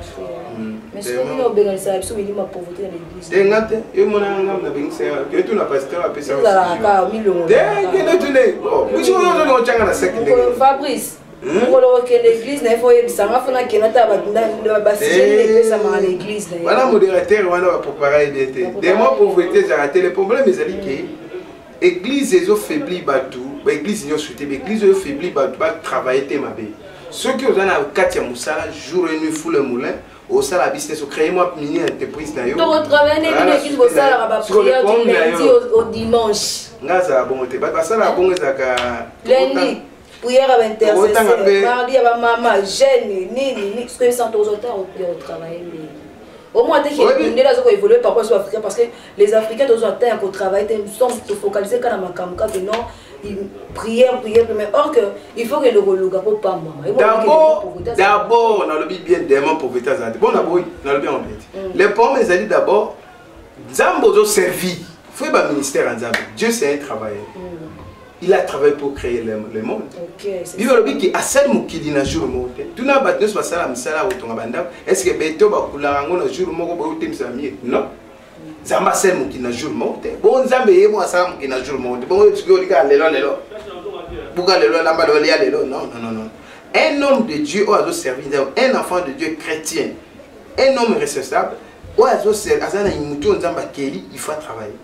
mais si on a bien ça, il y a ma pauvreté dans l'église. Dengate, et mon angam na bingse, que tu n'as pas pasteur a payé ça. Ça millions. Dengate tu n'es. Oh, mais tu vois on tient na sec. Fabrice. Pour le que l'église n'a pas eu ça m'a fait na kenata ba basiser ça à l'église. Voilà modérateur on va préparer bien. Des mots pauvreté ça raté le problème est que église est faibli batou, église n'y a souhaité église est faibli batou ba travailler te mabe. Ceux qui ont un Katia Moussala, jour et nuit, fou le moulin, au sala business, au créez-moi mini entreprise. Tu retravailles une équipe au salaire, prière du lundi au dimanche. Ngaza, bon, tu vas ça la bonne lundi, prière à intercession. Mardi, à maman, jeune, ni, ce que les centres aux auteurs ont travaillé. Au moins, dès qu'il y a des gens qui évoluent par rapport aux Africains, parce que les Africains, aux auteurs qui travaillent, ils sont focalisés quand même en cas que non. Prière, mais or que il faut que le relouga pour pas moi. D'abord, on a le bien démon pauvreté. Bon, d'abord, on a le bien en fait. Les pommes, ils ont dit d'abord, Zambozo servi. Il faut un ministère en Zambie. Dieu, c'est un travailleur. Il a travaillé pour créer le monde. Il veut dire qu'il y a seul mot qui dit un jour mot. Tout n'a pas de chose à la misala ou ton abandon. Est-ce que Beto va couler un jour mot ou t'aimes sa mieux? Non. Zamba c'est mon qui n'a jour monté. Bon Zambé moi ça qui n'a jour monté. Bon tu dis que les Bouga les là bas les non. Un homme de Dieu ou à servir un enfant de Dieu chrétien. Un homme responsable ou à servir azana imuto Zamba Kelly, il faut travailler.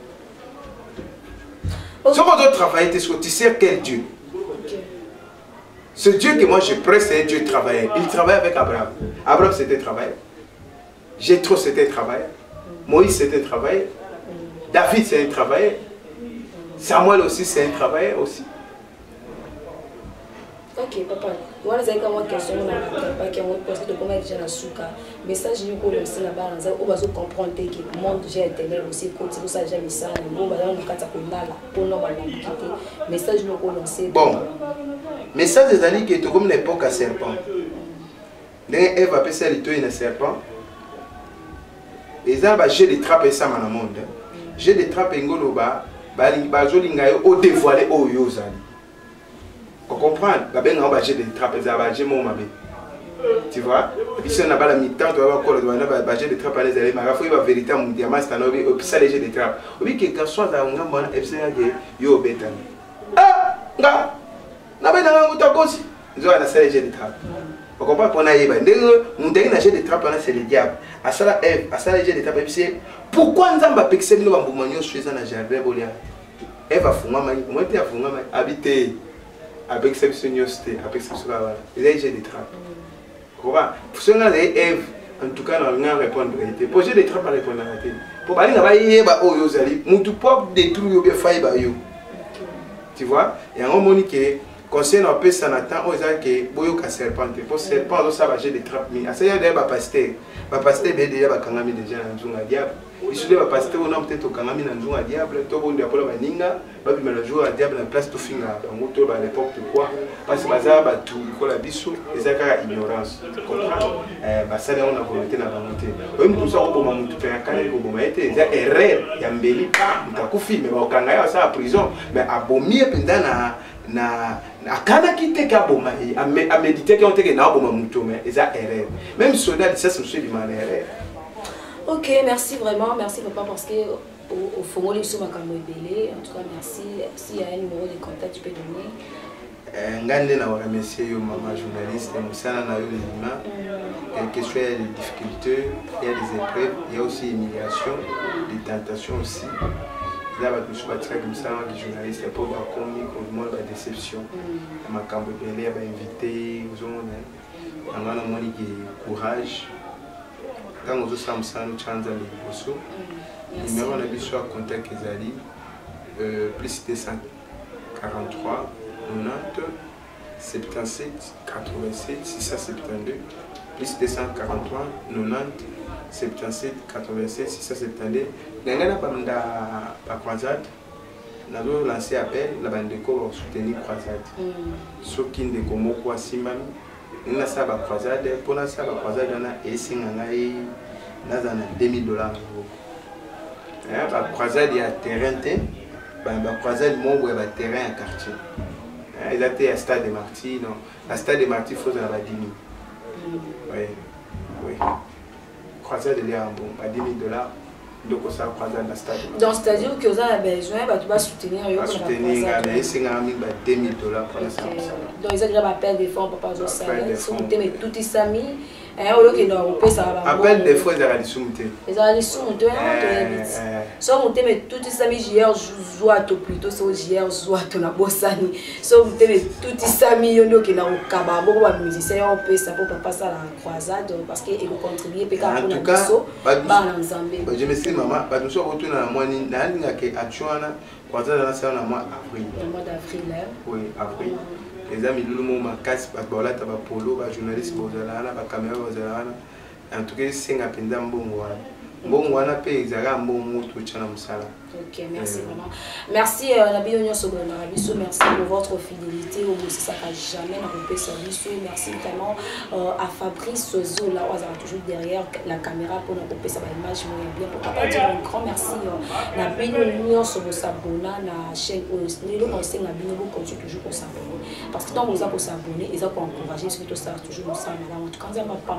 Si on doit travailler, tu sais quel Dieu? Ce Dieu que moi je presse, c'est un Dieu travailleur. Il travaille avec Abraham. Abraham c'était travailleur. Jétro c'était travailleur. Moïse c'est un travailleur. David c'est un travailleur. Samuel aussi c'est un travailleur aussi. Ok papa, moi j'ai une question pas qui on pose de comment déjà la souka. Message nous pour lancer la balance on va comprendre que le monde déjà éternel aussi côté pour ça jamais ça on va dans le kata konala pour non ba quitter. Message nous pour lancer. Bon. Message des amis qui est comme l'époque à serpent. Dernier Ève a passé à l'étoile un serpent. Et ça va j'ai des trappes et ça dans le monde. J'ai des trappes et ngoloba bazolinga yo dévoiler o yo zali. On comprend, on va j'ai des trappes et ça va j'ai mon mabé. Tu vois? Ici on a pas la mi-temps, tu vas encore on va j'ai des trappes les aller, mais il faut vérité mon diamant c'est nobi et puis ça léger des trappes. Oui que quand soit dans un bon et c'est que yo betan. Ah, nga. Na ba na nguta kosi. Nzo ana ça léger des trappes. On comprend qu'on a yéba. Mon dernier n'a des trappes c'est le diable. À ça Ève, à ça léger des trappes c'est pourquoi nzamba pexé bino ba mbumanyo sueza na jardin bolia. Ève a funga mai, moi te a funga mai habiter avec cette soignosité, avec cette soirée. Il y a des trappes. Pour cela, Ève, en tout cas, on a répondre à réalité. Pour j'ai des trappes à répondre à réalité. Pour aller là-bas, oh yo zali, mutu pop détruit yo bien faille ba yo. Tu vois? Et en monique concernant peu ça n'attend aux gens que boyo ka serpent. Pour serpent, ça va j'ai des trappes. Mais ça y a des pasteur. Ba pasteur ben déjà ba kangami déjà na nzunga diable. Ici ba pasteur on a peut-être au kangami na nzunga diable. To bon diable ba ninga, ba bi mela jour à diable en place to finga. Donc to ba l'époque de quoi? Parce que baza ba tout ko la biso, ezaka ignorance. Comprends? Ba ça on a volonté na volonté. Même tout ça ko mamutu pe akane ko boma été za erreur ya mbeli. Mutakufi mais ba kanga ya ça à prison. Mais abomier pendant na kana kite ka boma a méditer quand que na boma muto mais eza erreur même soldat ça c'est monsieur de erreur. Ok, merci vraiment, merci papa parce que au fond les sous makambo ebele. En tout cas merci. S'il y a un numéro de contact tu peux donner. Ngande na remercier yo maman journaliste musana na yo lima. Quelles que soient les difficultés, il y a des épreuves, il y a aussi l'immigration, des tentations aussi. Là, je suis comme ça, les journalistes, pour avoir la déception. Je suis invité, on a courage. Quand on a ça, nous changeons les bossos. Numéro on a vu sur contact Ezali, plus 243 90 77 87 672, plus 243 90 77 87 672. Nous avons la croisade. Nous avons lancé appel la bande pour soutenir la croisade. Ce qui est comme quoi Simami, nous avons la croisade. Pour la croisade, nous avons $2000. La croisade est à terrain. La croisade est à terrain à quartier. Il a été à Stade des Martyrs. À Stade des Martyrs, il faut avoir 10 000. Oui. Oui. Croisade est à $10 000. Donc, ça croisade dans le stade. Donc, c'est-à-dire que vous avez besoin de soutenir la croisade. Soutenir, c'est $2 000 pour la salle. Donc, ils ont déjà appel des fonds pour pas jouer ça. Si vous avez tout ça mis, appel des fonds, ils ont dit soumité. Ils ont dit soumité, si vous avez tout ça mis, hier, joie plutôt, si hier, joie la bossani. Si vous avez tout ça mis, il y a un cababo, un musicien, on peut ça pour passer à la croisade parce qu'ils vont contribuer. En tout cas, je me suis dit, maman, je suis retourné à moi, je suis croisade dans le mois d'avril. Le mois d'avril, oui, avril. Les amis, nous avons casse parce que là, tu as polo, les journalistes, les caméras, en tout cas, c'est un peu de bon, on a payé un bon mot tout le monde. Ok, merci vraiment. Merci Nabi Onyo Sobona, merci pour votre fidélité. Ça n'a jamais coupé service. Merci vraiment à Fabrice Zola, on est toujours derrière la caméra pour nous couper sa image bien. Pour pas dire un grand merci. Nabi Onyo Sobona, na chaîne nous conseille Nabi Onyo continue toujours pour s'abonner. Parce que tant que vous avez pour s'abonner, ils ont pour encourager, surtout ça toujours ça. En tout cas, on va pas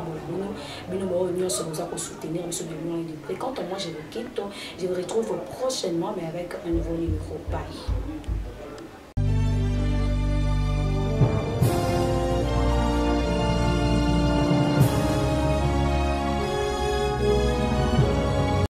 Onyo Sobona pour soutenir M. Benoît de près. Quant à moi, je vous quitte, je vous retrouve prochainement, mais avec un nouveau numéro. Bye.